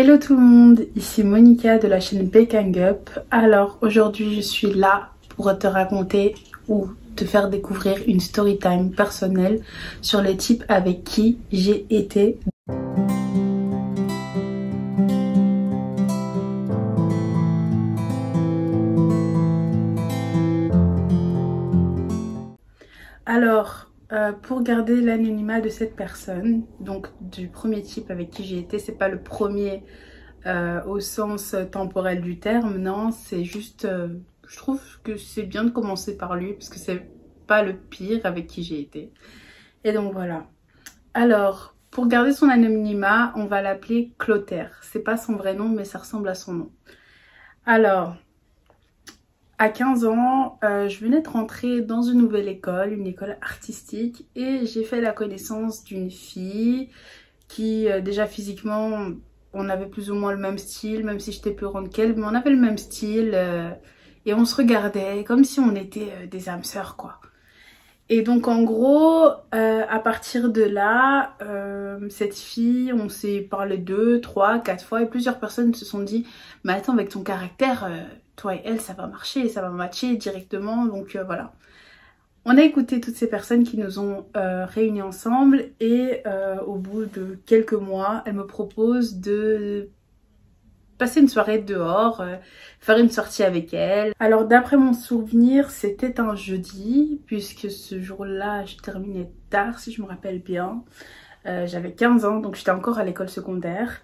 Hello tout le monde, ici Monica de la chaîne Baking Up. Alors aujourd'hui je suis là pour te raconter ou te faire découvrir une story time personnelle sur les types avec qui j'ai été. Alors, pour garder l'anonymat de cette personne, donc du premier type avec qui j'ai été, c'est pas le premier au sens temporel du terme, non, c'est juste, je trouve que c'est bien de commencer par lui parce que c'est pas le pire avec qui j'ai été. Et donc voilà. Alors, pour garder son anonymat, on va l'appeler Clotaire. C'est pas son vrai nom, mais ça ressemble à son nom. Alors, à 15 ans, je venais de rentrer dans une nouvelle école, une école artistique, et j'ai fait la connaissance d'une fille qui, déjà physiquement, on avait plus ou moins le même style, même si j'étais plus grande qu'elle, mais on avait le même style, et on se regardait comme si on était des âmes sœurs, quoi. Et donc en gros, à partir de là, cette fille, on s'est parlé 2, 3, 4 fois, et plusieurs personnes se sont dit « Mais attends, avec ton caractère... toi et elle, ça va marcher, ça va matcher directement. » Donc voilà. On a écouté toutes ces personnes qui nous ont réunis ensemble et au bout de quelques mois, elle me propose de passer une soirée dehors, faire une sortie avec elle. Alors d'après mon souvenir, c'était un jeudi puisque ce jour-là, je terminais tard si je me rappelle bien. J'avais 15 ans, donc j'étais encore à l'école secondaire.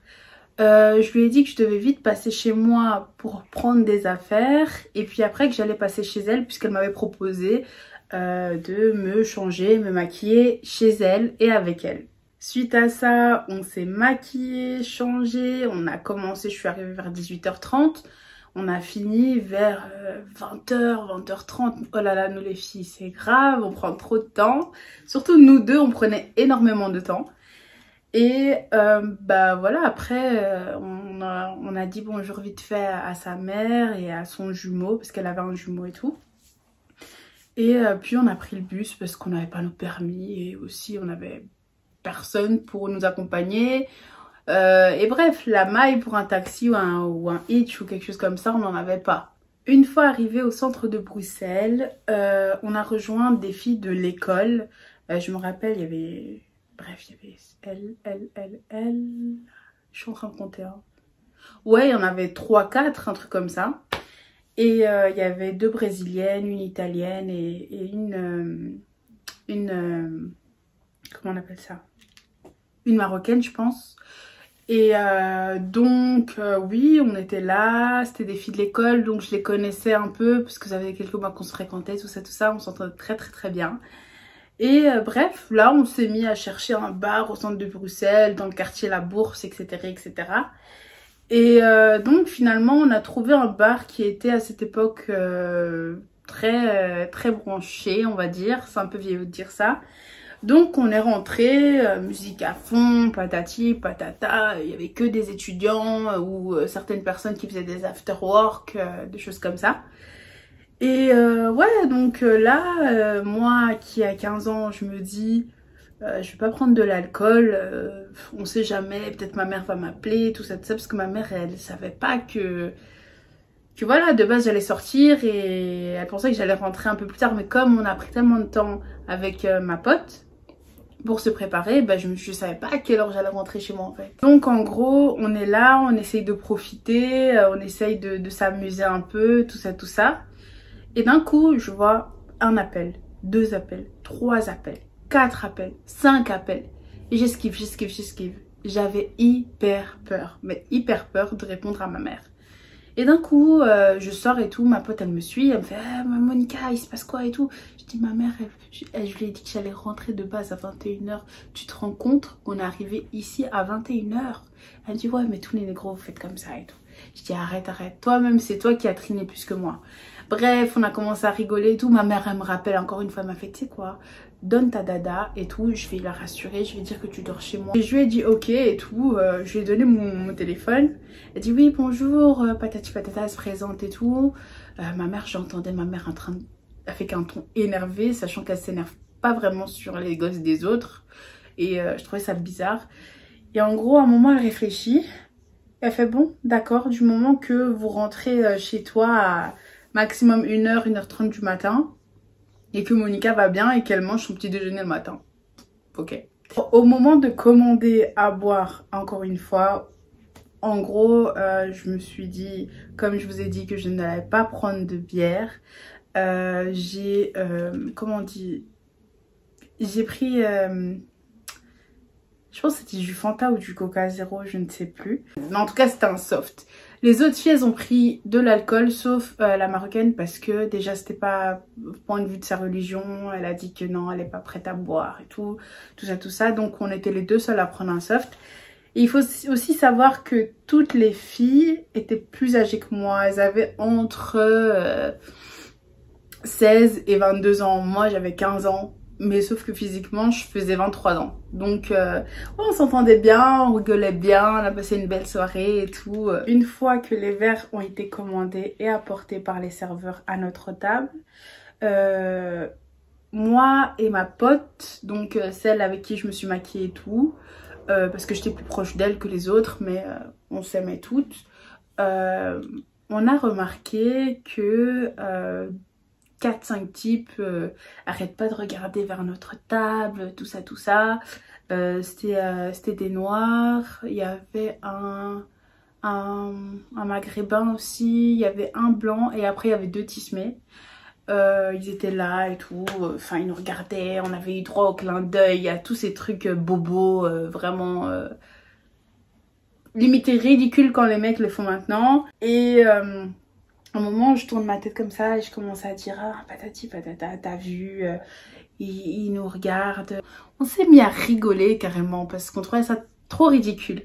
Je lui ai dit que je devais vite passer chez moi pour prendre des affaires et puis après que j'allais passer chez elle puisqu'elle m'avait proposé de me changer, me maquiller chez elle et avec elle. Suite à ça, on s'est maquillé, changé, on a commencé, je suis arrivée vers 18h30, on a fini vers 20h, 20h30. Oh là là, nous les filles, c'est grave, on prend trop de temps. Surtout nous deux, on prenait énormément de temps. Et bah voilà, après on a dit bonjour vite fait à sa mère et à son jumeau parce qu'elle avait un jumeau et tout. Et puis on a pris le bus parce qu'on n'avait pas nos permis et aussi on avait personne pour nous accompagner. Et bref, la maille pour un taxi ou un hitch ou quelque chose comme ça, on n'en avait pas. Une fois arrivé au centre de Bruxelles, on a rejoint des filles de l'école. Je me rappelle, il y avait... Bref, il y avait elle. Je suis en train de compter. Hein. Ouais, il y en avait 3, 4, un truc comme ça. Et il y avait 2 brésiliennes, une italienne et une comment on appelle ça? Une marocaine, je pense. Et donc, oui, on était là. C'était des filles de l'école, donc je les connaissais un peu parce que ça faisait quelques mois qu'on se fréquentait, tout ça. On s'entendait très bien. Et bref, là on s'est mis à chercher un bar au centre de Bruxelles, dans le quartier La Bourse, etc. Et donc finalement on a trouvé un bar qui était à cette époque très branché, on va dire. C'est un peu vieillot de dire ça. Donc on est rentré, musique à fond, patati, patata. Il n'y avait que des étudiants ou certaines personnes qui faisaient des after-work, des choses comme ça. Et ouais, donc là, moi qui a 15 ans, je me dis, je vais pas prendre de l'alcool, on sait jamais, peut-être ma mère va m'appeler, tout ça, parce que ma mère, elle savait pas que voilà, de base j'allais sortir et elle pensait que j'allais rentrer un peu plus tard, mais comme on a pris tellement de temps avec ma pote pour se préparer, bah, je savais pas à quelle heure j'allais rentrer chez moi en fait. Donc en gros, on est là, on essaye de profiter, on essaye de s'amuser un peu, tout ça. Et d'un coup, je vois un appel, 2 appels, 3 appels, 4 appels, 5 appels. Et j'esquive. J'avais hyper peur, mais hyper peur de répondre à ma mère. Et d'un coup, je sors et tout, ma pote elle me suit, elle me fait ah, Monica, il se passe quoi et tout. Je dis ma mère, je lui ai dit que j'allais rentrer de base à 21h. Tu te rends compte qu'on est arrivé ici à 21h? Elle me dit ouais mais tous les négros vous faites comme ça et tout. Je dis arrête, toi-même c'est toi qui as triné plus que moi. Bref, on a commencé à rigoler et tout. Ma mère, elle me rappelle encore une fois, elle m'a fait, tu sais quoi, donne ta dada et tout. Je vais la rassurer, je vais dire que tu dors chez moi. Et je lui ai dit ok et tout. Je lui ai donné mon téléphone. Elle dit oui, bonjour, patati patata, elle se présente et tout. Ma mère, j'entendais ma mère en train avec un ton énervé, sachant qu'elle s'énerve pas vraiment sur les gosses des autres. Et je trouvais ça bizarre. Et en gros, à un moment, elle réfléchit. Elle fait bon, d'accord, du moment que vous rentrez chez toi à maximum 1h, 1h30 du matin et que Monica va bien et qu'elle mange son petit déjeuner le matin. Ok. Au moment de commander à boire, encore une fois, en gros, je me suis dit, comme je vous ai dit que je n'allais pas prendre de bière, comment on dit, j'ai pris, je pense que c'était du Fanta ou du Coca Zéro, je ne sais plus. Mais en tout cas, c'était un soft. Les autres filles, elles ont pris de l'alcool, sauf la marocaine, parce que déjà, c'était pas point de vue de sa religion. Elle a dit que non, elle n'est pas prête à boire et tout ça. Donc, on était les deux seules à prendre un soft. Et il faut aussi savoir que toutes les filles étaient plus âgées que moi. Elles avaient entre 16 et 22 ans. Moi, j'avais 15 ans. Mais sauf que physiquement, je faisais 23 ans. Donc, on s'entendait bien, on rigolait bien, on a passé une belle soirée et tout. Une fois que les verres ont été commandés et apportés par les serveurs à notre table, moi et ma pote, donc celle avec qui je me suis maquillée et tout, parce que j'étais plus proche d'elle que les autres, mais on s'aimait toutes. On a remarqué que 4-5 types arrêtent pas de regarder vers notre table, tout ça. C'était des noirs, il y avait un maghrébin aussi, il y avait un blanc et après il y avait 2 tismés. Ils étaient là et tout, enfin ils nous regardaient, on avait eu droit au clin d'œil, à tous ces trucs bobos, vraiment limite ridicule quand les mecs le font maintenant. Et à un moment je tourne ma tête comme ça et je commence à dire ah patati patata, t'as vu, ils nous regardent. On s'est mis à rigoler carrément parce qu'on trouvait ça trop ridicule.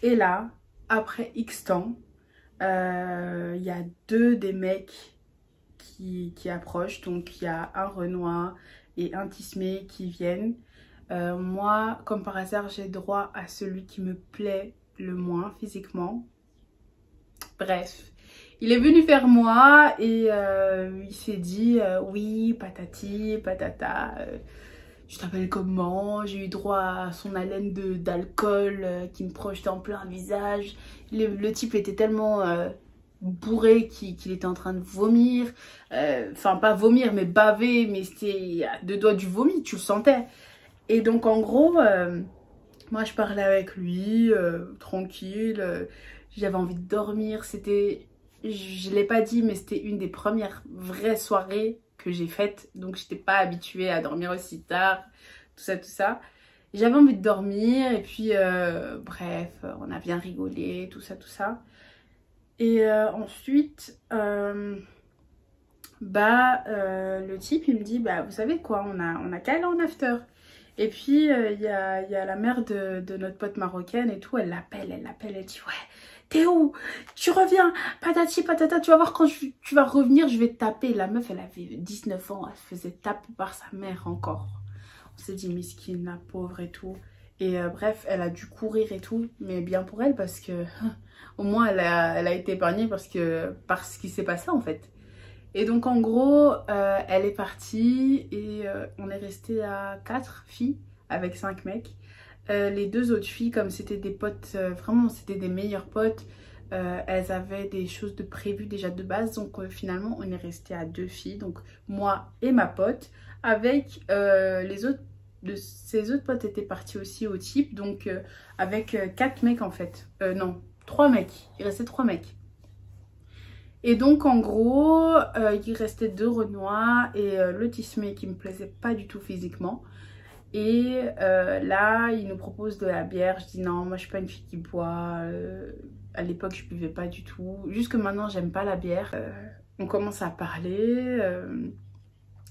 Et là, après X temps, il y a 2 des mecs qui approchent. Donc il y a un Renoir et un Tismé qui viennent. Moi, comme par hasard, j'ai droit à celui qui me plaît le moins physiquement. Bref, il est venu vers moi et il s'est dit oui, patati, patata, je t'appelle comment? J'ai eu droit à son haleine d'alcool qui me projetait en plein visage. Le type était tellement bourré qu'il était en train de vomir. Enfin, pas vomir, mais baver, mais c'était à 2 doigts du vomi, tu le sentais. Et donc, en gros, moi, je parlais avec lui, tranquille. J'avais envie de dormir. C'était, je ne l'ai pas dit, mais c'était une des premières vraies soirées que j'ai faites. Donc, je n'étais pas habituée à dormir aussi tard, tout ça. J'avais envie de dormir et puis, bref, on a bien rigolé, tout ça. Et ensuite, le type, il me dit, bah, vous savez quoi, on a qu'à aller en after. Et puis, il y a la mère de notre pote marocaine et tout, elle l'appelle, elle dit, ouais, t'es où? Tu reviens, patati patata, tu vas voir quand tu vas revenir, je vais te taper. La meuf, elle avait 19 ans, elle se faisait taper par sa mère encore. On s'est dit, miskine, la pauvre et tout. Et bref, elle a dû courir et tout, mais bien pour elle parce que au moins elle a été épargnée par ce qui s'est passé en fait. Et donc en gros, elle est partie et on est resté à 4 filles avec 5 mecs. Les 2 autres filles, comme c'était des potes, vraiment c'était des meilleures potes, elles avaient des choses de prévues déjà de base. Donc finalement on est resté à 2 filles, donc moi et ma pote, avec les autres. Ses autres potes étaient partis aussi au type, donc avec 4 mecs en fait. Non, 3 mecs. Il restait 3 mecs. Et donc en gros, il restait 2 Renois et le Tismé qui me plaisait pas du tout physiquement. Et là, il nous propose de la bière. Je dis non, moi je suis pas une fille qui boit. À l'époque, je buvais pas du tout. Jusque maintenant, j'aime pas la bière. On commence à parler.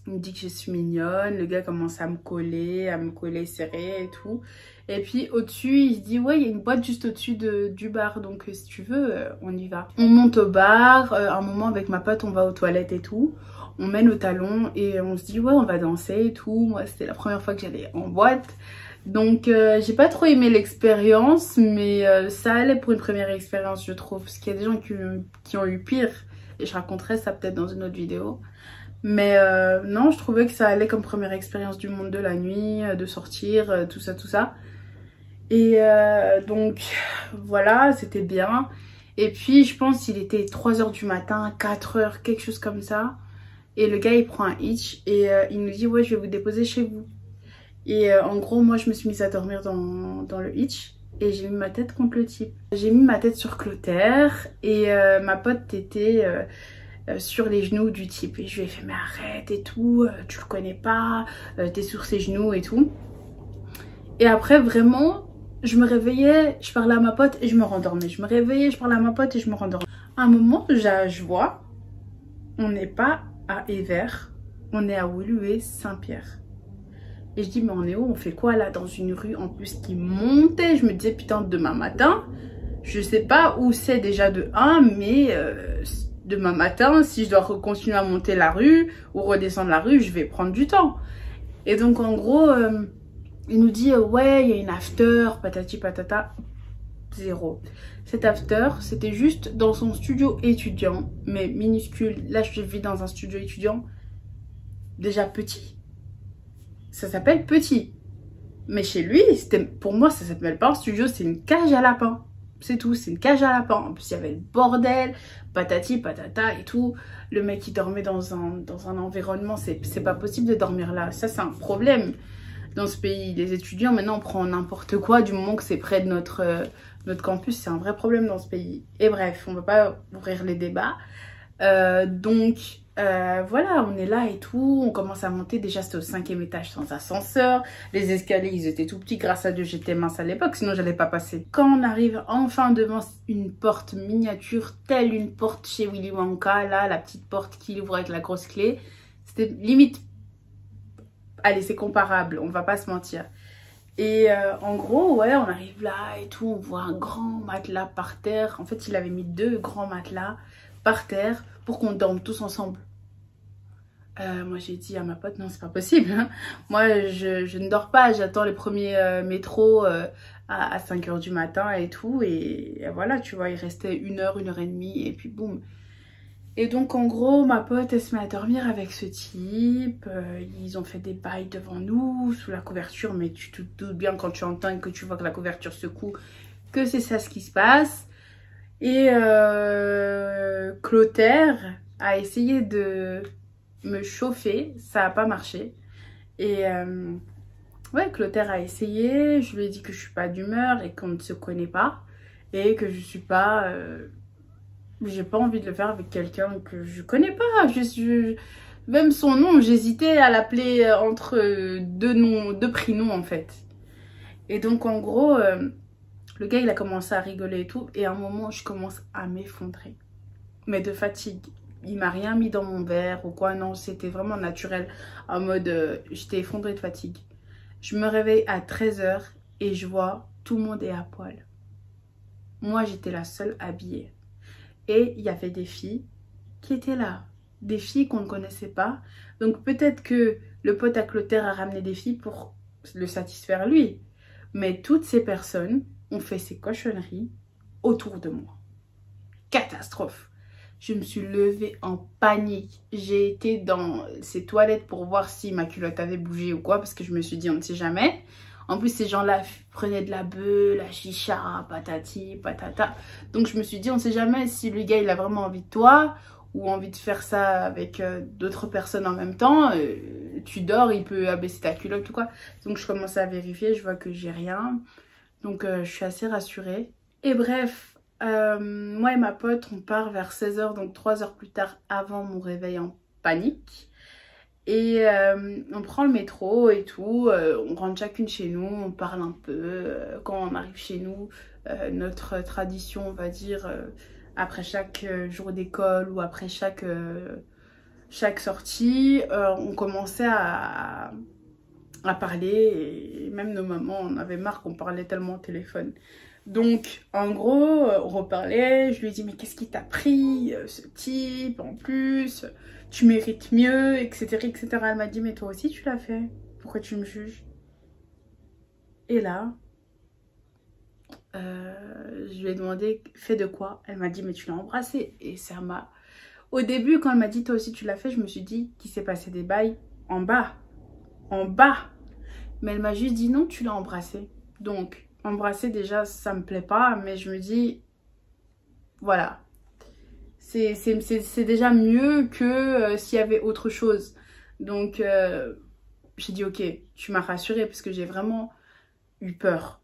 Il me dit que je suis mignonne, le gars commence à me coller serré et tout. Et puis au-dessus, il se dit ouais, il y a une boîte juste au-dessus du bar, donc si tu veux, on y va. On monte au bar, un moment avec ma pote, on va aux toilettes et tout. On met nos talons et on se dit ouais, on va danser et tout. Moi, c'était la première fois que j'allais en boîte. Donc j'ai pas trop aimé l'expérience, mais ça allait pour une première expérience, je trouve. Parce qu'il y a des gens qui ont eu pire. Et je raconterai ça peut-être dans une autre vidéo. Mais non, je trouvais que ça allait comme première expérience du monde de la nuit, de sortir, tout ça. Et donc voilà, c'était bien. Et puis je pense qu'il était 3 h du matin, 4 h, quelque chose comme ça. Et le gars il prend un hitch et il nous dit ouais je vais vous déposer chez vous. Et en gros moi je me suis mise à dormir dans le hitch. Et j'ai mis ma tête contre le type. J'ai mis ma tête sur Clotaire et ma pote était sur les genoux du type. Et je lui ai fait mais arrête et tout, tu le connais pas, t'es sur ses genoux et tout. Et après vraiment, je me réveillais, je parlais à ma pote et je me rendormais. Je me réveillais, je parlais à ma pote et je me rendormais. À un moment, je vois, on n'est pas à Evere, on est à Woluwe Saint-Pierre. Et je dis mais on est où? On fait quoi là dans une rue en plus qui montait? Je me disais putain demain matin, je sais pas où c'est déjà de 1, mais demain matin, si je dois continuer à monter la rue ou redescendre la rue, je vais prendre du temps. Et donc en gros, il nous dit ouais il y a une after, patati patata. Zéro. Cet after, c'était juste dans son studio étudiant, mais minuscule. Là je vis dans un studio étudiant déjà petit. Ça s'appelle petit. Mais chez lui, pour moi, ça s'appelle pas un studio, c'est une cage à lapin. C'est tout, c'est une cage à lapin. En plus, il y avait le bordel, patati, patata et tout. Le mec, il dormait dans un environnement, c'est pas possible de dormir là. Ça, c'est un problème dans ce pays. Les étudiants, maintenant, on prend n'importe quoi du moment que c'est près de notre campus. C'est un vrai problème dans ce pays. Et bref, on va pas ouvrir les débats. Voilà, on est là et tout, on commence à monter. Déjà c'était au 5e étage sans ascenseur, les escaliers ils étaient tout petits, grâce à Dieu j'étais mince à l'époque, sinon j'allais pas passer. Quand on arrive enfin devant une porte miniature, telle une porte chez Willy Wonka, là la petite porte qui ouvre avec la grosse clé, c'était limite, allez c'est comparable, on va pas se mentir. Et en gros, ouais, on arrive là et tout, on voit un grand matelas par terre. En fait, il avait mis 2 grands matelas par terre pour qu'on dorme tous ensemble. Moi, j'ai dit à ma pote, non, c'est pas possible. Hein. Moi, je ne dors pas, j'attends les premiers métros à 5 h du matin et tout. Et voilà, tu vois, il restait 1 heure, 1 heure et demie et puis boum. Et donc en gros, ma pote, elle se met à dormir avec ce type. Ils ont fait des bails devant nous, sous la couverture. Mais tu te doutes bien quand tu entends et que tu vois que la couverture secoue, que c'est ça ce qui se passe. Et Clotaire a essayé de me chauffer. Ça n'a pas marché. Et ouais, Clotaire a essayé. Je lui ai dit que je suis pas d'humeur et qu'on ne se connaît pas. Et que je suis pas... j'ai pas envie de le faire avec quelqu'un que je connais pas. Même son nom, j'hésitais à l'appeler entre 2 noms, 2 prénoms en fait. Et donc en gros, le gars il a commencé à rigoler et tout. Et à un moment, je commence à m'effondrer. Mais de fatigue. Il m'a rien mis dans mon verre ou quoi. Non, c'était vraiment naturel. En mode, j'étais effondrée de fatigue. Je me réveille à 13 h et je vois tout le monde est à poil. Moi, j'étais la seule habillée. Et il y avait des filles qui étaient là. Des filles qu'on ne connaissait pas. Donc peut-être que le pote à Clotaire a ramené des filles pour le satisfaire lui. Mais toutes ces personnes ont fait ces cochonneries autour de moi. Catastrophe. Je me suis levée en panique. J'ai été dans ces toilettes pour voir si ma culotte avait bougé ou quoi. Parce que je me suis dit on ne sait jamais. En plus, ces gens-là prenaient de la beuh, la chicha, patati, patata. Donc, je me suis dit, on ne sait jamais si le gars, il a vraiment envie de toi ou envie de faire ça avec d'autres personnes en même temps. Tu dors, il peut abaisser ta culotte ou quoi. Donc, je commence à vérifier, je vois que j'ai rien. Donc, je suis assez rassurée. Et bref, moi et ma pote, on part vers 16 h, donc 3 heures plus tard avant mon réveil en panique. Et on prend le métro et tout, on rentre chacune chez nous, on parle un peu. Quand on arrive chez nous, notre tradition, on va dire, après chaque jour d'école ou après chaque sortie, on commençait à parler. Et même nos mamans, on avait marre qu'on parlait tellement au téléphone. Donc, en gros, on reparlait, je lui ai dit, mais qu'est-ce qui t'a pris, ce type, en plus, tu mérites mieux, etc., etc. Elle m'a dit, mais toi aussi, tu l'as fait, pourquoi tu me juges? Et là, je lui ai demandé, fait de quoi? Elle m'a dit, mais tu l'as embrassé. Et ça m'a... Au début, quand elle m'a dit, toi aussi, tu l'as fait, je me suis dit qu'il s'est passé des bails en bas. En bas. Mais elle m'a juste dit, non, tu l'as embrassé. Donc... embrasser déjà, ça me plaît pas, mais je me dis, voilà. C'est déjà mieux que s'il y avait autre chose. Donc, j'ai dit, ok, tu m'as rassurée parce que j'ai vraiment eu peur.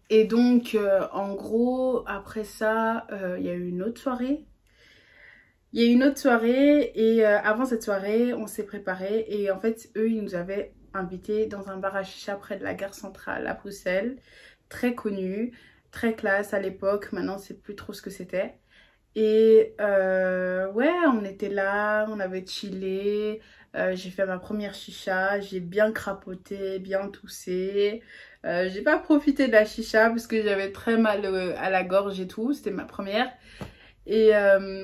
Et donc, en gros, après ça, il y a eu une autre soirée. Il y a eu une autre soirée et avant cette soirée, on s'est préparé. Et en fait, eux, ils nous avaient invités dans un bar à chicha près de la gare centrale à Bruxelles. Très connu, très classe à l'époque. Maintenant, c'est plus trop ce que c'était. Et ouais, on était là, on avait chillé, j'ai fait ma première chicha, j'ai bien crapoté, bien toussé. J'ai pas profité de la chicha parce que j'avais très mal à la gorge et tout, c'était ma première. Et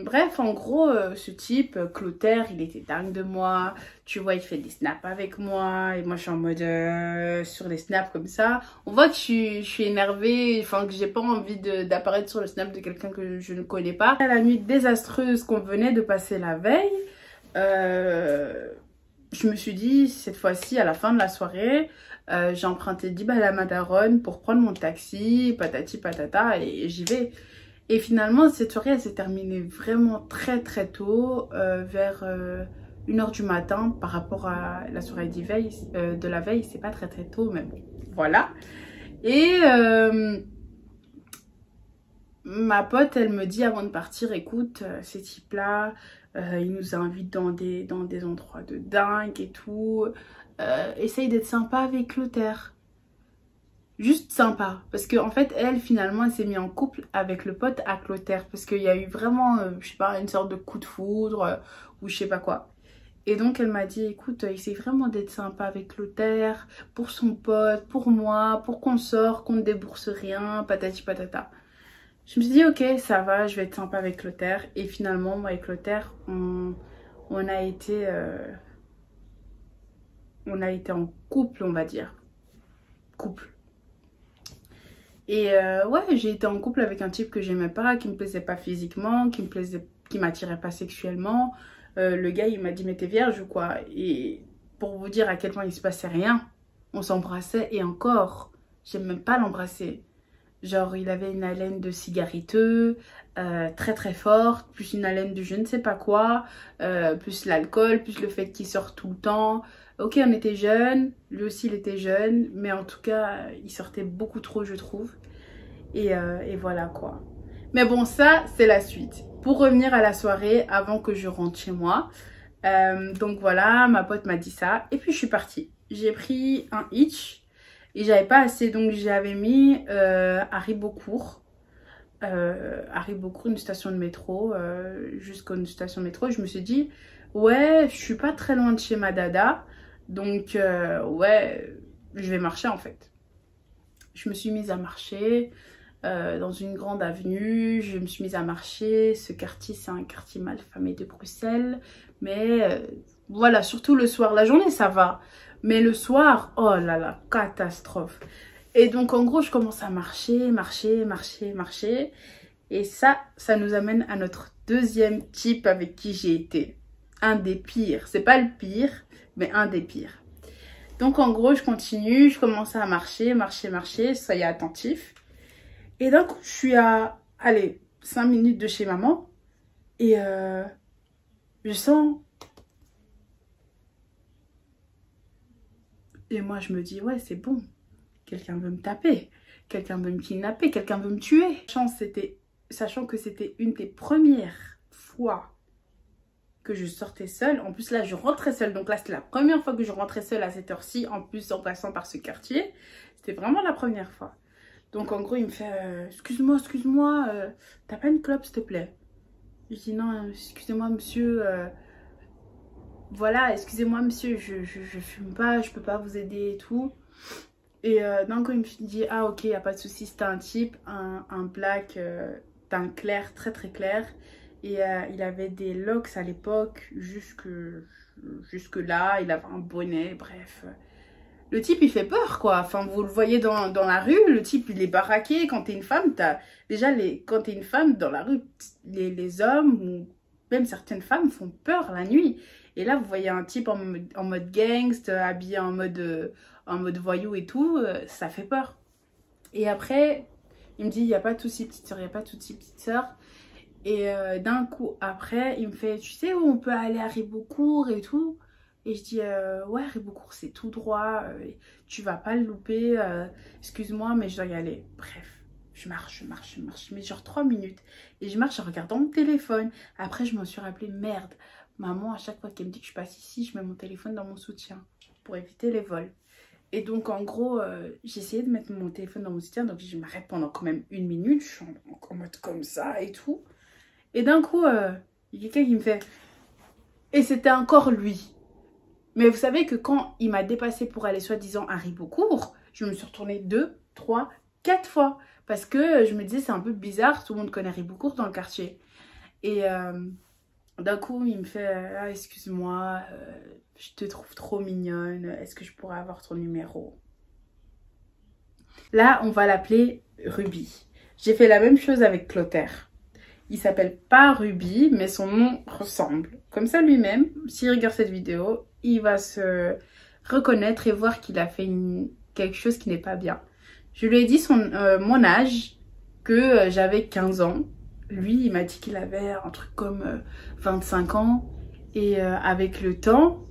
bref, en gros, ce type, Clotaire, il était dingue de moi. Tu vois, il fait des snaps avec moi. Et moi, je suis en mode sur les snaps comme ça. On voit que je suis énervée, enfin que j'ai pas envie d'apparaître sur le snap de quelqu'un que je ne connais pas. La nuit désastreuse qu'on venait de passer la veille, je me suis dit, cette fois-ci, à la fin de la soirée, j'ai emprunté 10 balles à ma daronne pour prendre mon taxi, patati patata, et j'y vais. Et finalement, cette soirée, elle s'est terminée vraiment très très tôt, vers 1h du matin par rapport à la soirée de la veille. C'est pas très très tôt, mais bon, voilà. Et ma pote, elle me dit avant de partir, écoute, ces types-là, ils nous invitent dans des endroits de dingue et tout. Essaye d'être sympa avec Clotaire. Juste sympa, parce qu'en fait elle finalement elle s'est mise en couple avec le pote à Clotaire parce qu'il y a eu vraiment je sais pas, une sorte de coup de foudre ou je sais pas quoi. Et donc elle m'a dit écoute, essaye vraiment d'être sympa avec Clotaire pour son pote, pour moi, pour qu'on sorte, qu'on ne débourse rien, patati patata. Je me suis dit ok, ça va, je vais être sympa avec Clotaire. Et finalement moi et Clotaire on a été en couple, on va dire, couple. Et ouais, j'ai été en couple avec un type que j'aimais pas, qui me plaisait pas physiquement, qui m'attirait pas sexuellement. Le gars, il m'a dit, mais t'es vierge ou quoi? Et pour vous dire à quel point il se passait rien, on s'embrassait et encore, j'aime même pas l'embrasser. Genre, il avait une haleine de cigareteux, très très forte, plus une haleine de je ne sais pas quoi, plus l'alcool, plus le fait qu'il sort tout le temps. Ok, on était jeunes, lui aussi il était jeune, mais en tout cas, il sortait beaucoup trop, je trouve. Et voilà quoi. Mais bon, ça, c'est la suite. Pour revenir à la soirée, avant que je rentre chez moi, donc voilà, ma pote m'a dit ça, et puis je suis partie. J'ai pris un hitch, et j'avais pas assez, donc j'avais mis Harry Beaucourt, une station de métro, jusqu'à une station de métro. Je me suis dit, ouais, je suis pas très loin de chez ma dada, donc ouais, je vais marcher en fait. Je me suis mise à marcher dans une grande avenue, je me suis mise à marcher. Ce quartier, c'est un quartier malfamé de Bruxelles, mais voilà, surtout le soir. La journée, ça va, mais le soir, oh là là, catastrophe. Et donc en gros, je commence à marcher. Et ça nous amène à notre deuxième type avec qui j'ai été. Un des pires. C'est pas le pire, mais un des pires. Donc en gros, je continue, je commence à marcher, soyez attentifs. Et d'un coup, je suis à, allez, 5 minutes de chez maman. Et je sens... Et moi, je me dis, ouais, c'est bon. Quelqu'un veut me taper. Quelqu'un veut me kidnapper. Quelqu'un veut me tuer. Sachant que c'était une des premières fois que je sortais seule. En plus, là, je rentrais seule. Donc là, c'était la première fois que je rentrais seule à cette heure-ci. En plus, en passant par ce quartier. C'était vraiment la première fois. Donc, en gros, il me fait excuse-moi, t'as pas une clope, s'il te plaît? Je dis non, excusez-moi, monsieur. Voilà, excusez-moi, monsieur, je fume pas, je peux pas vous aider et tout. Et d'un coup, il me dit ah, ok, y a pas de souci. C'était un type, un black, d'un clair, très très clair. Et il avait des locks à l'époque, jusque là, il avait un bonnet, bref. Le type, il fait peur, quoi. Enfin, vous le voyez dans la rue, le type, il est baraqué. Quand t'es une femme, quand t'es une femme dans la rue, les hommes, ou même certaines femmes, font peur la nuit. Et là, vous voyez un type en mode gangster, habillé en mode voyou et tout, ça fait peur. Et après, il me dit, il n'y a pas de souci, petite soeur, il n'y a pas de souci, petite soeur. Et d'un coup, après, il me fait, tu sais où on peut aller à Ribeaucourt et tout? Et je dis, ouais, Ribeaucourt, c'est tout droit, tu vas pas le louper, excuse-moi, mais je dois y aller. Bref, je marche, mais genre 3 minutes. Et je marche en regardant mon téléphone. Après, je m'en suis rappelé, merde, maman, à chaque fois qu'elle me dit que je passe ici, je mets mon téléphone dans mon soutien pour éviter les vols. Et donc, en gros, j'ai essayé de mettre mon téléphone dans mon soutien, donc je m'arrête pendant quand même 1 minute, je suis en mode comme ça et tout. Et d'un coup, il y a quelqu'un qui me fait... Et c'était encore lui. Mais vous savez que quand il m'a dépassé pour aller soi-disant à Ribeaucourt, je me suis retournée 2, 3, 4 fois. Parce que je me disais, c'est un peu bizarre, tout le monde connaît Ribeaucourt dans le quartier. Et d'un coup, il me fait, ah, excuse-moi, je te trouve trop mignonne, est-ce que je pourrais avoir ton numéro? Là, on va l'appeler Ruby. J'ai fait la même chose avec Clotaire. Il s'appelle pas Ruby, mais son nom ressemble. Comme ça, lui-même, s'il regarde cette vidéo, il va se reconnaître et voir qu'il a fait quelque chose qui n'est pas bien. Je lui ai dit mon âge, que j'avais 15 ans. Lui, il m'a dit qu'il avait un truc comme 25 ans. Et avec le temps,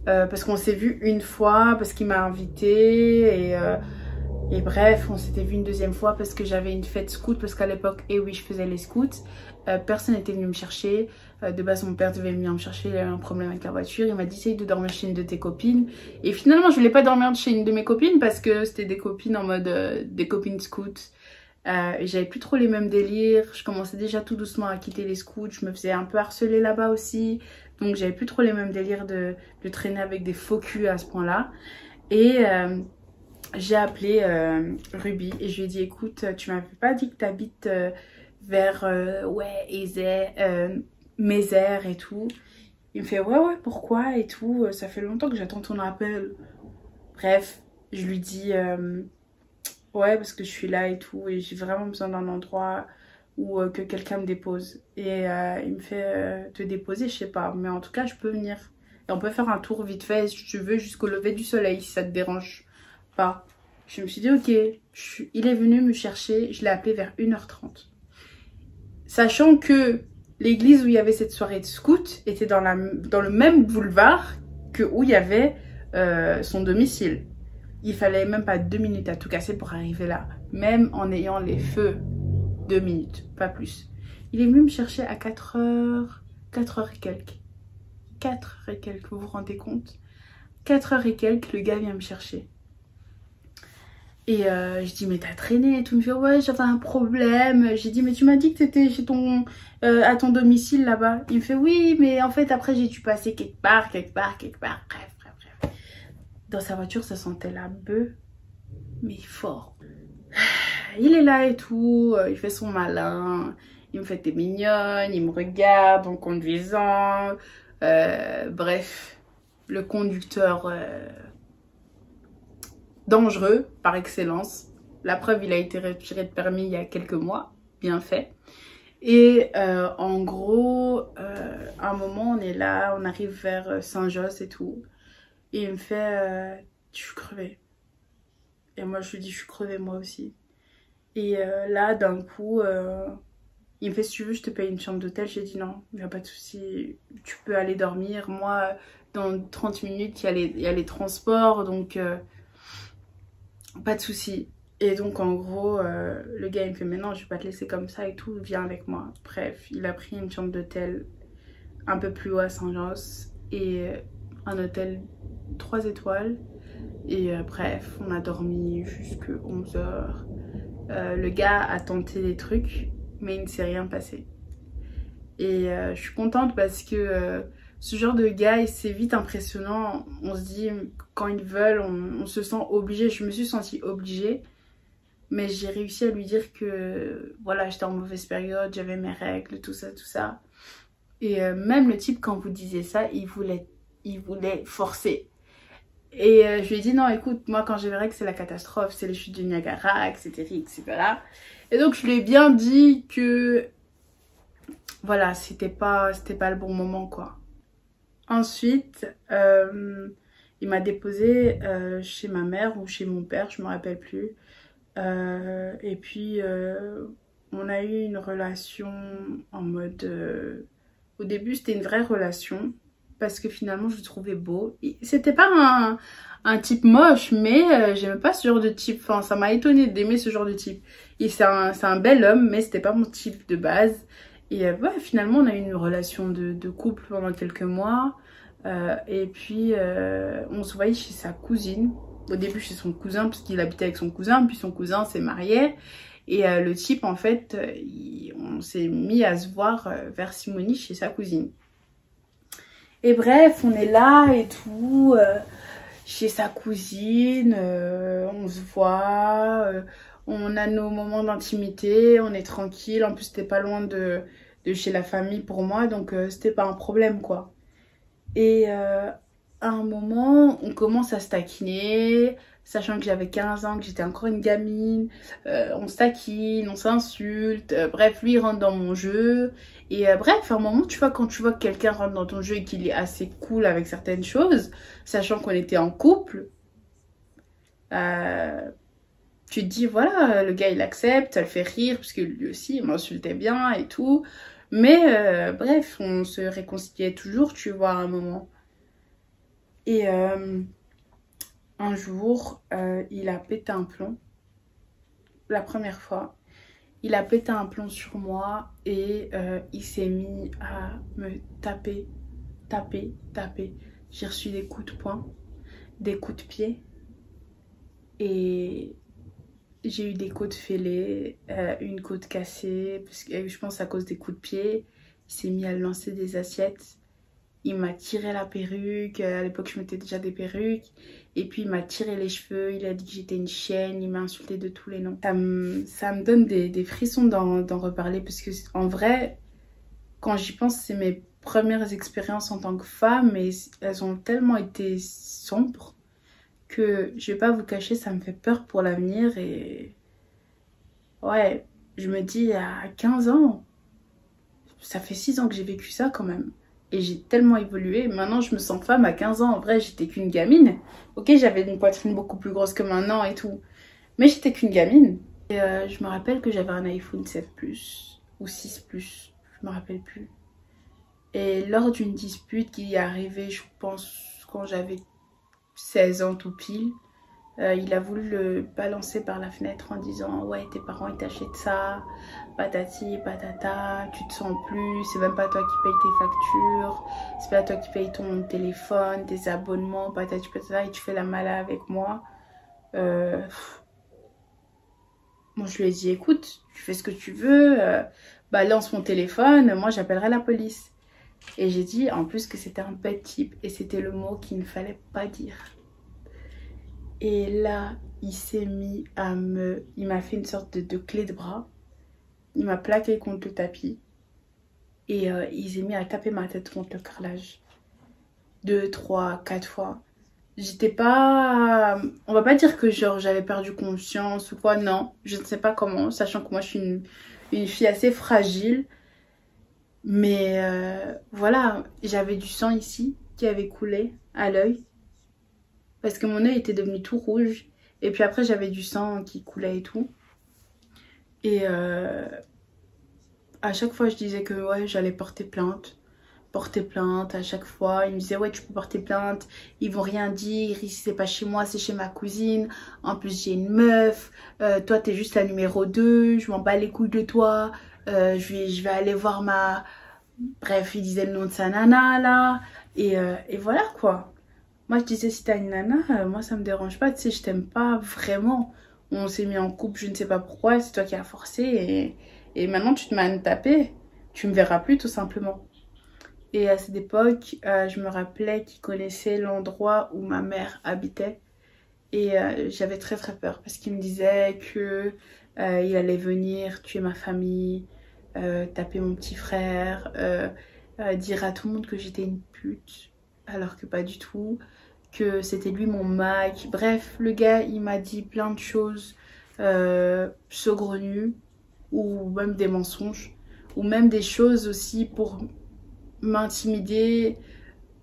parce qu'on s'est vu une fois, parce qu'il m'a invité et bref, on s'était vu une deuxième fois parce que j'avais une fête scout, parce qu'à l'époque, et oui, je faisais les scouts. Personne n'était venu me chercher. De base, mon père devait venir me chercher, il avait un problème avec la voiture. Il m'a dit, essaye de dormir chez une de tes copines. Et finalement, je voulais pas dormir chez une de mes copines parce que c'était des copines en mode des copines scouts. Et j'avais plus trop les mêmes délires. Je commençais déjà tout doucement à quitter les scouts. Je me faisais un peu harceler là-bas aussi. Donc, j'avais plus trop les mêmes délires de traîner avec des faux culs à ce point-là. Et... j'ai appelé Ruby et je lui ai dit, écoute, tu m'avais pas dit que tu habites vers Mézère et tout. Il me fait, ouais, pourquoi et tout, ça fait longtemps que j'attends ton appel. Bref, je lui dis, ouais, parce que je suis là et tout et j'ai vraiment besoin d'un endroit où que quelqu'un me dépose. Et il me fait, te déposer, je sais pas, mais en tout cas, je peux venir. Et on peut faire un tour vite fait, si tu veux, jusqu'au lever du soleil, si ça te dérange pas. Je me suis dit, ok, il est venu me chercher, je l'ai appelé vers 1h30. Sachant que l'église où il y avait cette soirée de scout était dans le même boulevard que où il y avait son domicile. Il fallait même pas 2 minutes à tout casser pour arriver là. Même en ayant les feux, 2 minutes, pas plus. Il est venu me chercher à 4h, 4h et quelques. 4h et quelques, vous vous rendez compte? 4h et quelques, le gars vient me chercher. Et je dis, mais t'as traîné et tout. Il me fait, ouais, j'avais un problème. J'ai dit, mais tu m'as dit que t'étais chez à ton domicile là-bas. Il me fait, oui, mais en fait, après, j'ai dû passer quelque part. Bref. Dans sa voiture, ça sentait la bœuf, mais fort. Il est là et tout, il fait son malin. Il me fait, t'es mignonne, il me regarde en conduisant. Bref, le conducteur... dangereux par excellence. La preuve, il a été retiré de permis il y a quelques mois, bien fait. Et en gros, à un moment, on est là, on arrive vers Saint-Josse et tout. Et il me fait, je suis crevée. Et moi, je lui dis, je suis crevée moi aussi. Et là, d'un coup, il me fait, si tu veux, je te paye une chambre d'hôtel. J'ai dit non, il n'y a pas de souci, tu peux aller dormir. Moi, dans 30 minutes, il y a les transports, donc... pas de souci. Et donc en gros, le gars il me fait, mais non, je vais pas te laisser comme ça et tout, viens avec moi. Bref, il a pris une chambre d'hôtel un peu plus haut à Saint-Josse et un hôtel 3 étoiles. Et bref, on a dormi jusqu'à 11h. Le gars a tenté des trucs, mais il ne s'est rien passé. Et je suis contente parce que ce genre de gars, c'est vite impressionnant. On se dit, quand ils veulent, on se sent obligé. Je me suis sentie obligée. Mais j'ai réussi à lui dire que voilà, j'étais en mauvaise période, j'avais mes règles, tout ça, tout ça. Et même le type, quand vous disiez ça, il voulait forcer. Et je lui ai dit, non, écoute, moi, quand j'ai mes règles, c'est la catastrophe, c'est les chutes du Niagara, etc., etc. Et donc, je lui ai bien dit que, voilà, c'était pas le bon moment, quoi. Ensuite, il m'a déposé chez ma mère ou chez mon père, je me rappelle plus. Et puis, on a eu une relation en mode... au début, c'était une vraie relation. Parce que finalement, je le trouvais beau. C'était pas un type moche, mais j'aimais pas ce genre de type. Enfin, ça m'a étonnée d'aimer ce genre de type. Et c'est un bel homme, mais c'était pas mon type de base. Et ouais, finalement, on a eu une relation de couple pendant quelques mois. Et puis, on se voyait chez sa cousine. Au début, chez son cousin, parce qu'il habitait avec son cousin. Puis son cousin s'est marié. Et le type, en fait, on s'est mis à se voir vers Simoni chez sa cousine. Et bref, on est là et tout, chez sa cousine, on se voit, on a nos moments d'intimité, on est tranquille. En plus, c'était pas loin de chez la famille pour moi, donc c'était pas un problème, quoi. Et à un moment, on commence à se taquiner, sachant que j'avais 15 ans, que j'étais encore une gamine. On se taquine, on s'insulte. Bref, lui, il rentre dans mon jeu. Et bref, à un moment, tu vois, quand tu vois que quelqu'un rentre dans ton jeu et qu'il est assez cool avec certaines choses, sachant qu'on était en couple, tu te dis, voilà, le gars, il accepte, ça le fait rire, parce que lui aussi, il m'insultait bien et tout. Mais bref, on se réconciliait toujours, tu vois, à un moment. Et un jour, il a pété un plomb. La première fois, il a pété un plomb sur moi et il s'est mis à me taper, taper, taper. J'ai reçu des coups de poing, des coups de pied et j'ai eu des côtes fêlées, une côte cassée, parce que je pense à cause des coups de pied. Il s'est mis à lancer des assiettes. Il m'a tiré la perruque. À l'époque, je mettais déjà des perruques. Et puis, il m'a tiré les cheveux. Il a dit que j'étais une chienne. Il m'a insulté de tous les noms. Ça me donne des frissons d'en reparler. Parce que, en vrai, quand j'y pense, c'est mes premières expériences en tant que femme. Et elles ont tellement été sombres que, je vais pas vous cacher, ça me fait peur pour l'avenir. Et ouais, je me dis, à 15 ans, ça fait 6 ans que j'ai vécu ça quand même. Et j'ai tellement évolué. Maintenant, je me sens femme à 15 ans. En vrai, j'étais qu'une gamine. Ok, j'avais une poitrine beaucoup plus grosse que maintenant et tout. Mais j'étais qu'une gamine. Et je me rappelle que j'avais un iPhone 7 Plus ou 6 Plus. Je me rappelle plus. Et lors d'une dispute qui est arrivée, je pense, quand j'avais 16 ans tout pile, il a voulu le balancer par la fenêtre en disant « Ouais, tes parents, ils t'achètent ça, patati, patata, tu te sens plus, c'est même pas toi qui paye tes factures, c'est pas toi qui paye ton téléphone, tes abonnements, patati, patata, et tu fais la malade avec moi. » Moi, je lui ai dit « Écoute, tu fais ce que tu veux, balance mon téléphone, moi j'appellerai la police. » Et j'ai dit en plus que c'était un bête type et c'était le mot qu'il ne fallait pas dire. Et là, il s'est mis à me... Il m'a fait une sorte de clé de bras. Il m'a plaqué contre le tapis. Et il s'est mis à taper ma tête contre le carrelage. 2, 3, 4 fois. J'étais pas... On va pas dire que genre j'avais perdu conscience ou quoi, non. Je ne sais pas comment, sachant que moi je suis une fille assez fragile. Mais voilà, j'avais du sang ici qui avait coulé à l'œil. Parce que mon œil était devenu tout rouge. Et puis après, j'avais du sang qui coulait et tout. Et à chaque fois, je disais que ouais, j'allais porter plainte. Porter plainte à chaque fois. Il me disait, ouais, tu peux porter plainte. Ils vont rien dire. Ici, c'est pas chez moi, c'est chez ma cousine. En plus, j'ai une meuf. Toi, t'es juste la numéro 2. Je m'en bats les couilles de toi. Je vais aller voir ma... Bref, il disait le nom de sa nana, là. Et voilà, quoi. Moi, je disais, si t'as une nana, moi, ça me dérange pas. Tu sais, je t'aime pas vraiment. On s'est mis en couple, je ne sais pas pourquoi. C'est toi qui as forcé. Et maintenant, tu te mets à me taper. Tu me verras plus, tout simplement. Et à cette époque, je me rappelais qu'il connaissait l'endroit où ma mère habitait. Et j'avais très, très peur. Parce qu'il me disait que il allait venir tuer ma famille, taper mon petit frère, dire à tout le monde que j'étais une pute. Alors que pas du tout. Que c'était lui mon mec. Bref, le gars, il m'a dit plein de choses saugrenues ou même des mensonges ou même des choses aussi pour m'intimider,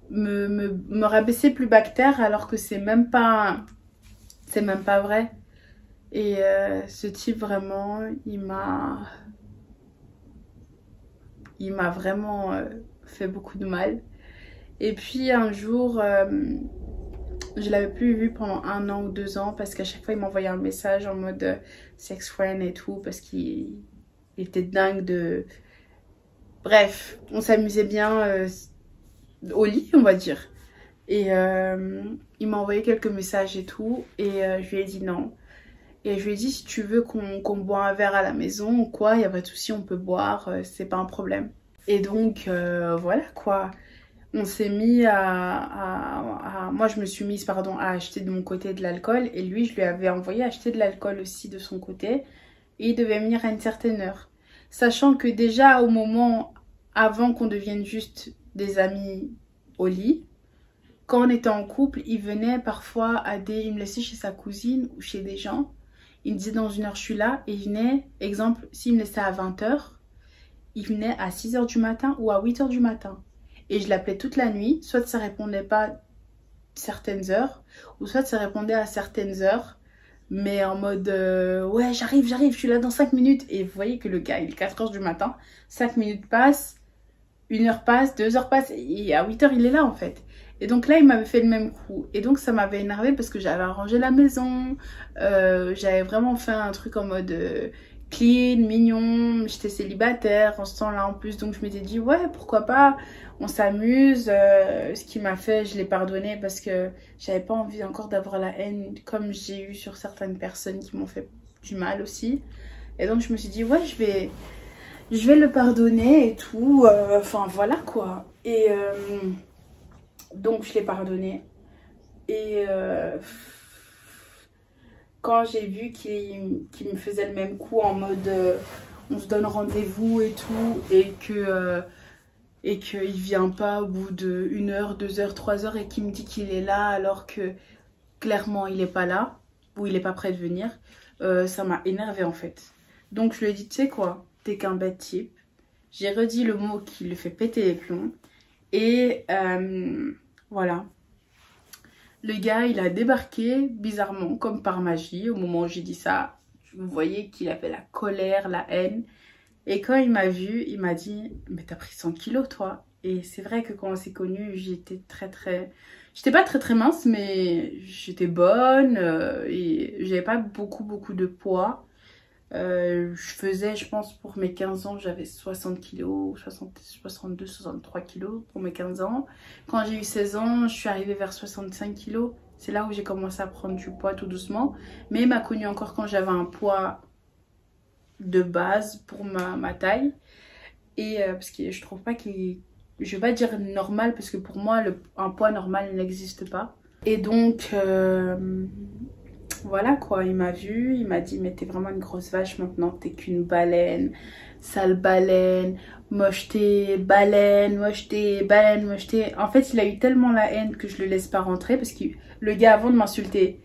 me rabaisser plus bas que terre alors que c'est même pas vrai. Et ce type vraiment, il m'a vraiment fait beaucoup de mal. Et puis un jour, je l'avais plus vu pendant 1 an ou 2 ans parce qu'à chaque fois il m'envoyait un message en mode sex friend et tout parce qu'il était dingue de... Bref, on s'amusait bien au lit, on va dire. Et il m'a envoyé quelques messages et tout et je lui ai dit non. Et je lui ai dit si tu veux qu'on boit un verre à la maison ou quoi, il n'y a pas de souci, on peut boire, c'est pas un problème. Et donc voilà quoi. On s'est mis moi je me suis mise pardon à acheter de mon côté de l'alcool et lui je lui avais envoyé acheter de l'alcool aussi de son côté et il devait venir à une certaine heure. Sachant que déjà au moment avant qu'on devienne juste des amis au lit, quand on était en couple, il venait parfois il me laissait chez sa cousine ou chez des gens. Il me disait dans 1 heure je suis là et il venait, exemple, s'il me laissait à 20 h, il venait à 6 h du matin ou à 8 h du matin. Et je l'appelais toute la nuit, soit ça répondait pas certaines heures, ou soit ça répondait à certaines heures, mais en mode ouais j'arrive, je suis là dans 5 minutes. Et vous voyez que le gars il est 4 h du matin, 5 minutes passent, 1 heure passe, 2 heures passent, et à 8 h il est là en fait. Et donc là il m'avait fait le même coup, et donc ça m'avait énervé parce que j'avais arrangé la maison, j'avais vraiment fait un truc en mode... clean, mignon, j'étais célibataire en ce temps-là en plus, donc je m'étais dit ouais pourquoi pas, on s'amuse. Ce qu'il m'a fait je l'ai pardonné parce que j'avais pas envie encore d'avoir la haine comme j'ai eu sur certaines personnes qui m'ont fait du mal aussi. Et donc je me suis dit ouais je vais le pardonner et tout, enfin voilà quoi. Et donc je l'ai pardonné et quand j'ai vu qu'il me faisait le même coup en mode on se donne rendez-vous et tout et qu'il vient pas au bout de 1 heure, 2 heures, 3 heures et qu'il me dit qu'il est là alors que clairement il est pas là ou il est pas prêt de venir, ça m'a énervé en fait. Donc je lui ai dit tu sais quoi, t'es qu'un bête type. J'ai redit le mot qui le fait péter les plombs et voilà. Le gars, il a débarqué bizarrement, comme par magie. Au moment où j'ai dit ça, vous voyez qu'il avait la colère, la haine. Et quand il m'a vu, il m'a dit « Mais t'as pris 100 kilos, toi ?» Et c'est vrai que quand on s'est connus, j'étais j'étais pas très mince, mais j'étais bonne et j'avais pas beaucoup de poids. Je faisais, je pense, pour mes 15 ans, j'avais 60 kilos, 62, 63 kilos pour mes 15 ans. Quand j'ai eu 16 ans, je suis arrivée vers 65 kilos. C'est là où j'ai commencé à prendre du poids tout doucement. Mais il m'a connue encore quand j'avais un poids de base pour ma taille. Et parce que je trouve pas qu'il... Je vais pas dire normal parce que pour moi, un poids normal n'existe pas. Et donc... voilà quoi, il m'a vu, il m'a dit mais t'es vraiment une grosse vache maintenant, t'es qu'une baleine, sale baleine, mocheté, baleine, mocheté, baleine, mocheté. En fait il a eu tellement la haine que je le laisse pas rentrer parce que le gars avant de m'insulter,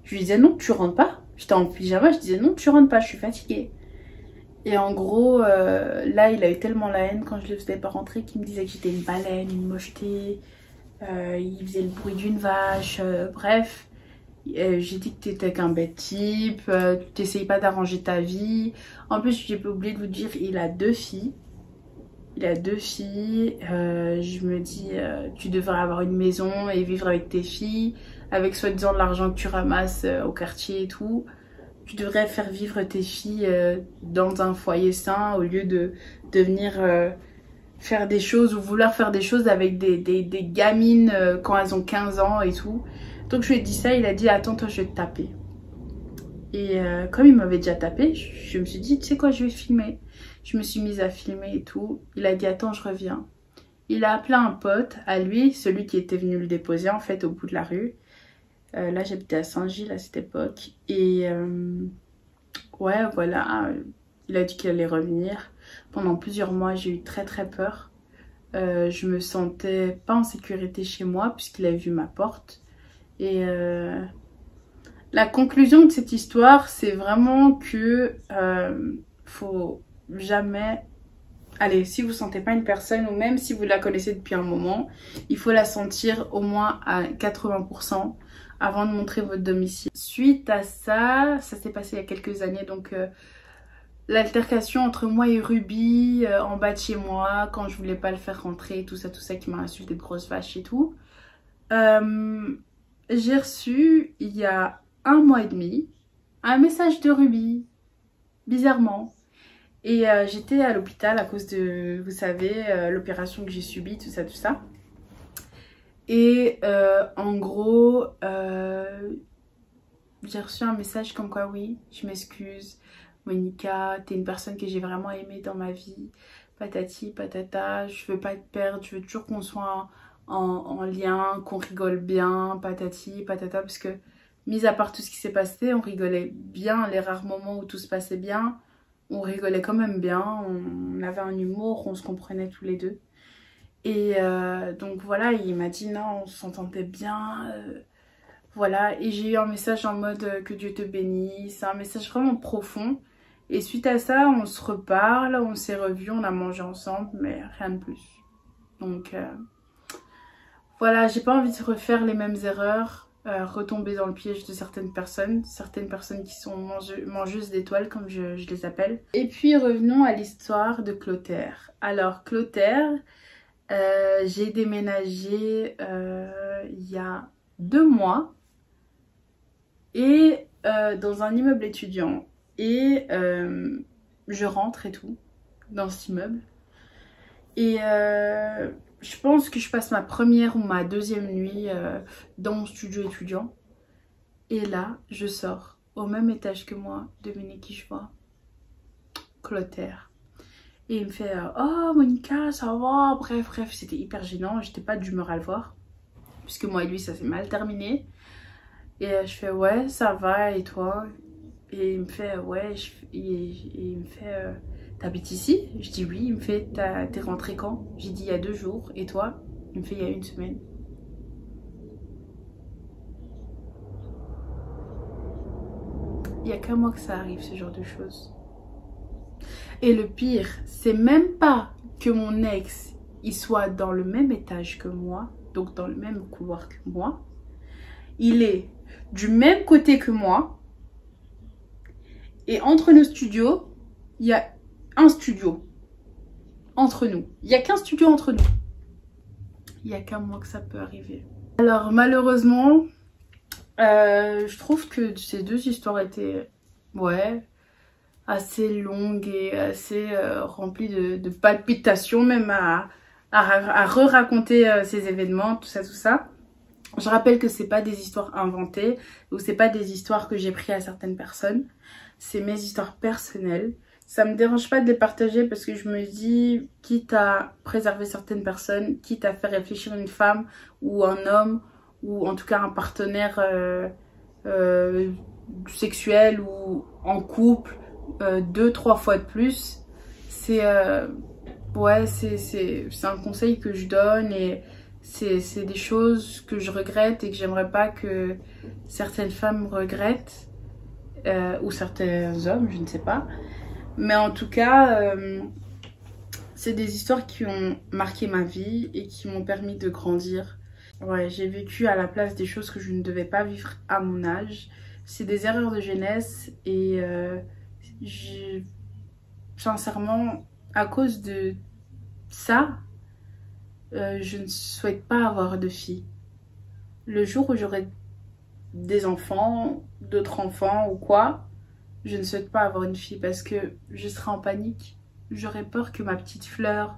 je lui disais non tu rentres pas, j'étais en pyjama, je disais non tu rentres pas, je suis fatiguée. Et en gros là il a eu tellement la haine quand je le faisais pas rentrer qu'il me disait que j'étais une baleine, une mocheté, il faisait le bruit d'une vache, bref. J'ai dit que t'étais qu'un bête type, tu t'essayes pas d'arranger ta vie. En plus j'ai pas oublié de vous dire, il a 2 filles. Il a 2 filles, je me dis tu devrais avoir une maison et vivre avec tes filles, avec soi-disant de l'argent que tu ramasses au quartier et tout. Tu devrais faire vivre tes filles dans un foyer sain au lieu de venir faire des choses ou vouloir faire des choses avec des gamines quand elles ont 15 ans et tout. Donc je lui ai dit ça, il a dit attends toi je vais te taper. Et comme il m'avait déjà tapé, je me suis dit tu sais quoi je vais filmer. Je me suis mise à filmer et tout. Il a dit attends je reviens. Il a appelé un pote à lui, celui qui était venu le déposer en fait au bout de la rue. Là j'habitais à Saint-Gilles à cette époque. Et ouais voilà, il a dit qu'il allait revenir. Pendant plusieurs mois j'ai eu très peur. Je me sentais pas en sécurité chez moi puisqu'il avait vu ma porte. Et la conclusion de cette histoire, c'est vraiment que faut jamais allez, si vous sentez pas une personne ou même si vous la connaissez depuis un moment, il faut la sentir au moins à 80% avant de montrer votre domicile. Suite à ça, ça s'est passé il y a quelques années, donc l'altercation entre moi et Ruby en bas de chez moi, quand je voulais pas le faire rentrer, tout ça, qui m'a insulté de grosse vache et tout. J'ai reçu, il y a 1 mois et demi, un message de Ruby, bizarrement. Et j'étais à l'hôpital à cause de, vous savez, l'opération que j'ai subie, tout ça. Et en gros, j'ai reçu un message comme quoi, oui, je m'excuse, Monica, t'es une personne que j'ai vraiment aimée dans ma vie, patati, patata, je veux pas te perdre, je veux toujours qu'on soit en lien, qu'on rigole bien, patati, patata, parce que, mis à part tout ce qui s'est passé, on rigolait bien, les rares moments où tout se passait bien, on rigolait quand même bien, on avait un humour, on se comprenait tous les deux. Et donc voilà, il m'a dit non, on s'entendait bien, voilà. Et j'ai eu un message en mode que Dieu te bénisse, un message vraiment profond. Et suite à ça, on se reparle, on s'est revus, on a mangé ensemble, mais rien de plus. Donc voilà, j'ai pas envie de refaire les mêmes erreurs, retomber dans le piège de certaines personnes qui sont mangeuses d'étoiles comme je les appelle. Et puis revenons à l'histoire de Clotaire. Alors Clotaire, j'ai déménagé il y a 2 mois et dans un immeuble étudiant. Et je rentre et tout dans cet immeuble. Et je pense que je passe ma première ou ma deuxième nuit dans mon studio étudiant. Et là, je sors au même étage que moi. Devinez qui je vois? Clotaire. Et il me fait oh Monica, ça va? Bref, c'était hyper gênant. J'étais pas d'humeur à le voir. Puisque moi et lui, ça s'est mal terminé. Et je fais ouais, ça va, et toi? Et il me fait ouais, il me fait t'habites ici? Je dis oui. Il me fait t'es rentrée quand? J'ai dit il y a 2 jours. Et toi? Il me fait il y a 1 semaine. Il n'y a qu'à moi que ça arrive, ce genre de choses. Et le pire, c'est même pas que mon ex il soit dans le même étage que moi, donc dans le même couloir que moi. Il est du même côté que moi. Et entre nos studios, il y a un studio entre nous. Il n'y a qu'un studio entre nous. Il n'y a qu'à moi que ça peut arriver. Alors malheureusement, je trouve que ces 2 histoires étaient assez longues et assez remplies de palpitations, même à re-raconter ces événements, tout ça. Je rappelle que c'est pas des histoires inventées ou c'est pas des histoires que j'ai prises à certaines personnes. C'est mes histoires personnelles. Ça me dérange pas de les partager parce que je me dis, quitte à préserver certaines personnes, quitte à faire réfléchir une femme ou un homme ou en tout cas un partenaire sexuel ou en couple 2-3 fois de plus, c'est c'est un conseil que je donne et c'est des choses que je regrette et que j'aimerais pas que certaines femmes regrettent ou certains hommes, je ne sais pas. Mais en tout cas, c'est des histoires qui ont marqué ma vie et qui m'ont permis de grandir. Ouais, j'ai vécu à la place des choses que je ne devais pas vivre à mon âge. C'est des erreurs de jeunesse et sincèrement, à cause de ça, je ne souhaite pas avoir de filles. Le jour où j'aurai des enfants, d'autres enfants ou quoi, je ne souhaite pas avoir une fille parce que je serai en panique. J'aurais peur que ma petite fleur,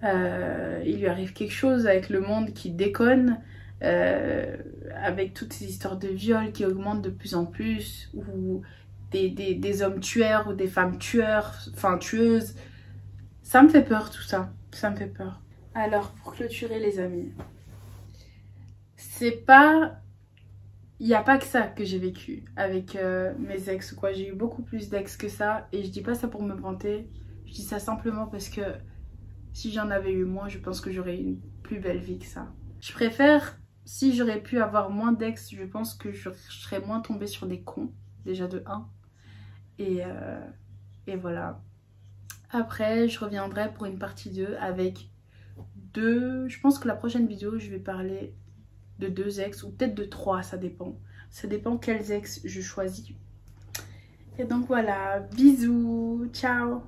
il lui arrive quelque chose avec le monde qui déconne, avec toutes ces histoires de viol qui augmentent de plus en plus, ou des hommes tueurs ou des femmes tueuses. Ça me fait peur tout ça, ça me fait peur. Alors pour clôturer les amis, c'est pas... Il n'y a pas que ça que j'ai vécu avec mes ex ou quoi. J'ai eu beaucoup plus d'ex que ça. Et je dis pas ça pour me vanter. Je dis ça simplement parce que si j'en avais eu moins, je pense que j'aurais eu une plus belle vie que ça. Je préfère, si j'aurais pu avoir moins d'ex, je pense que je serais moins tombée sur des cons. Déjà de 1. Et voilà. Après, je reviendrai pour une partie 2 avec deux... Je pense que la prochaine vidéo, je vais parler de 2 ex ou peut-être de 3, ça dépend. Ça dépend quels ex je choisis. Et donc voilà, bisous, ciao!